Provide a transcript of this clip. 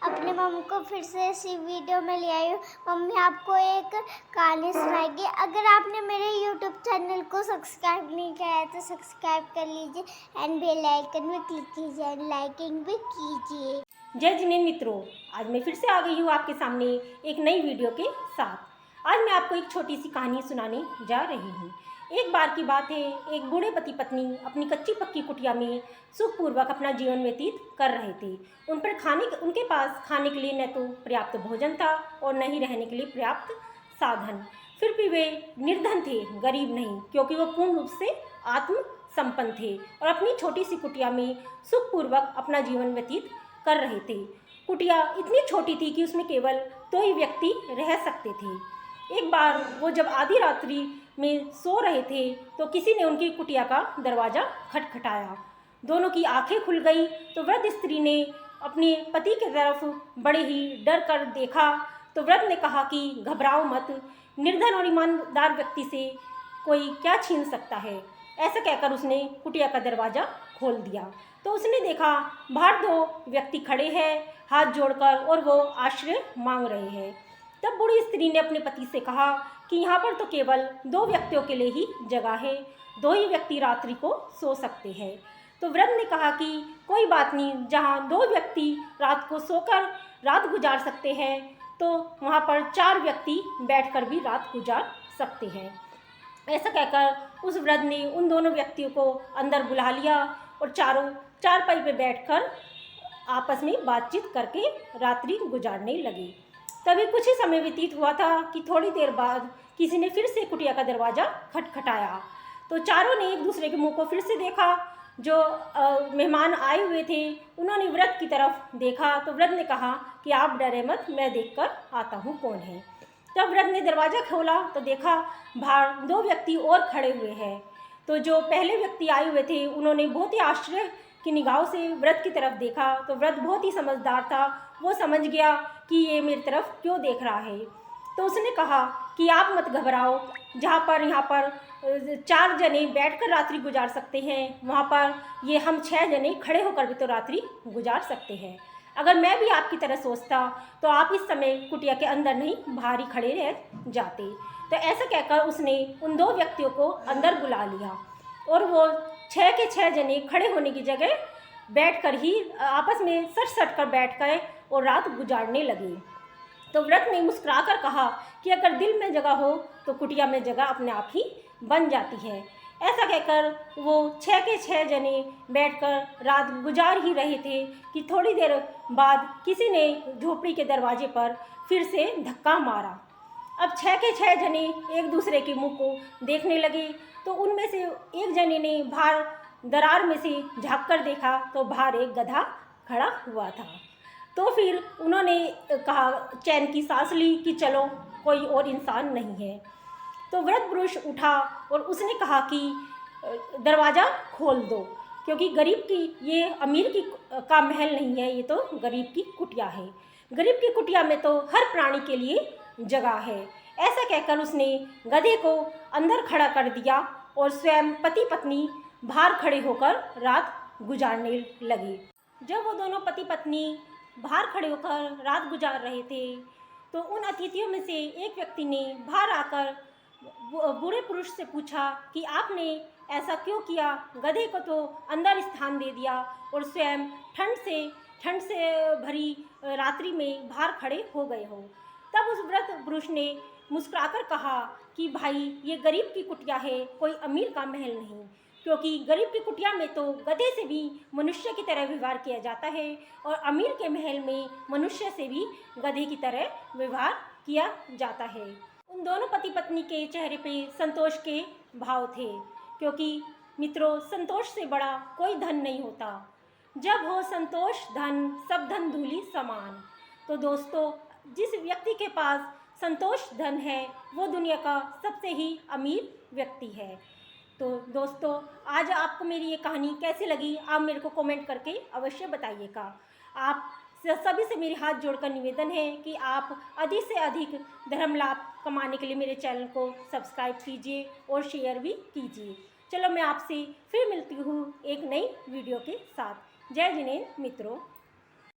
अपनी मम्मी को फिर से इसी वीडियो में ले आई हूँ। मम्मी आपको एक कहानी सुनाएगी। अगर आपने मेरे YouTube चैनल को सब्सक्राइब नहीं किया है तो सब्सक्राइब कर लीजिए एंड बेल आइकन में क्लिक कीजिए एंड लाइकिंग भी कीजिए। जय जिनेंद्र मित्रों, आज मैं फिर से आ गई हूँ आपके सामने एक नई वीडियो के साथ। आज मैं आपको एक छोटी सी कहानी सुनाने जा रही हूँ। एक बार की बात है, एक बूढ़े पति पत्नी अपनी कच्ची पक्की कुटिया में सुखपूर्वक अपना जीवन व्यतीत कर रहे थे। उनके पास खाने के लिए न तो पर्याप्त भोजन था और न ही रहने के लिए पर्याप्त साधन। फिर भी वे निर्धन थे, गरीब नहीं, क्योंकि वो पूर्ण रूप से आत्म संपन्न थे और अपनी छोटी सी कुटिया में सुखपूर्वक अपना जीवन व्यतीत कर रहे थे। कुटिया इतनी छोटी थी कि उसमें केवल 2 ही व्यक्ति रह सकते थे। एक बार वो जब आधी रात्रि में सो रहे थे तो किसी ने उनकी कुटिया का दरवाज़ा खटखटाया। दोनों की आंखें खुल गई तो वृद्ध स्त्री ने अपने पति की तरफ बड़े ही डर कर देखा तो वृद्ध ने कहा कि घबराओ मत, निर्धन और ईमानदार व्यक्ति से कोई क्या छीन सकता है। ऐसा कहकर उसने कुटिया का दरवाज़ा खोल दिया तो उसने देखा बाहर 2 व्यक्ति खड़े हैं हाथ जोड़कर और वो आश्रय मांग रहे हैं। तब बूढ़ी स्त्री ने अपने पति से कहा कि यहाँ पर तो केवल 2 व्यक्तियों के लिए ही जगह है, 2 ही व्यक्ति रात्रि को सो सकते हैं। तो वृद्ध ने कहा कि कोई बात नहीं, जहाँ 2 व्यक्ति रात को सोकर रात गुजार सकते हैं तो वहाँ पर 4 व्यक्ति बैठकर भी रात गुजार सकते हैं। ऐसा कहकर उस वृद्ध ने उन दोनों व्यक्तियों को अंदर बुला लिया और चारों चारपाई पे बैठकर आपस में बातचीत करके रात्रि गुजारने लगे। तभी कुछ ही समय व्यतीत हुआ था कि थोड़ी देर बाद किसी ने फिर से कुटिया का दरवाज़ा खटखटाया तो चारों ने एक दूसरे के मुंह को फिर से देखा। जो मेहमान आए हुए थे उन्होंने वृद्ध की तरफ देखा तो वृद्ध ने कहा कि आप डरे मत, मैं देखकर आता हूँ कौन है। तब वृद्ध ने दरवाज़ा खोला तो देखा बाहर 2 व्यक्ति और खड़े हुए हैं। तो जो पहले व्यक्ति आए हुए थे उन्होंने बहुत ही आश्चर्य की निगाहों से वृद्ध की तरफ देखा तो वृद्ध बहुत ही समझदार था, वो समझ गया कि ये मेरी तरफ क्यों देख रहा है। तो उसने कहा कि आप मत घबराओ, यहाँ पर 4 जने बैठकर रात्रि गुजार सकते हैं, वहाँ पर ये हम 6 जने खड़े होकर भी तो रात्रि गुजार सकते हैं। अगर मैं भी आपकी तरह सोचता तो आप इस समय कुटिया के अंदर नहीं बाहर ही खड़े रह जाते। तो ऐसा कहकर उसने उन 2 व्यक्तियों को अंदर बुला लिया और वो 6 के 6 जने खड़े होने की जगह बैठकर ही आपस में सट कर बैठ गए और रात गुजारने लगे। तो वृद्ध ने मुस्कुराकर कहा कि अगर दिल में जगह हो तो कुटिया में जगह अपने आप ही बन जाती है। ऐसा कहकर वो 6 के 6 जने बैठकर रात गुजार ही रहे थे कि थोड़ी देर बाद किसी ने झोपड़ी के दरवाजे पर फिर से धक्का मारा। अब 6 के 6 जने एक दूसरे के मुंह को देखने लगे तो उनमें से एक जने ने बाहर दरार में से झाँक कर देखा तो बाहर एक गधा खड़ा हुआ था। तो फिर उन्होंने कहा, चैन की सांस ली कि चलो कोई और इंसान नहीं है। तो वृद्ध पुरुष उठा और उसने कहा कि दरवाज़ा खोल दो, क्योंकि गरीब की ये अमीर की का महल नहीं है, ये तो गरीब की कुटिया है। गरीब की कुटिया में तो हर प्राणी के लिए जगह है। ऐसा कहकर उसने गधे को अंदर खड़ा कर दिया और स्वयं पति पत्नी बाहर खड़े होकर रात गुजारने लगे। जब वो दोनों पति पत्नी बाहर खड़े होकर रात गुजार रहे थे तो उन अतिथियों में से एक व्यक्ति ने बाहर आकर बूढ़े पुरुष से पूछा कि आपने ऐसा क्यों किया, गधे को तो अंदर स्थान दे दिया और स्वयं ठंड से भरी रात्रि में बाहर खड़े हो गए हो। तब उस वृद्ध पुरुष ने मुस्कुराकर कहा कि भाई ये गरीब की कुटिया है, कोई अमीर का महल नहीं, क्योंकि गरीब की कुटिया में तो गधे से भी मनुष्य की तरह व्यवहार किया जाता है और अमीर के महल में मनुष्य से भी गधे की तरह व्यवहार किया जाता है। उन दोनों पति पत्नी के चेहरे पे संतोष के भाव थे, क्योंकि मित्रों संतोष से बड़ा कोई धन नहीं होता। जब हो संतोष धन, सब धन धूलि समान। तो दोस्तों, जिस व्यक्ति के पास संतोष धन है वो दुनिया का सबसे ही अमीर व्यक्ति है। तो दोस्तों, आज आपको मेरी ये कहानी कैसी लगी आप मेरे को कमेंट करके अवश्य बताइएगा। आप सभी से मेरे हाथ जोड़कर निवेदन है कि आप अधिक से अधिक धर्म लाभ कमाने के लिए मेरे चैनल को सब्सक्राइब कीजिए और शेयर भी कीजिए। चलो मैं आपसे फिर मिलती हूँ एक नई वीडियो के साथ। जय जिनेंद्र मित्रों।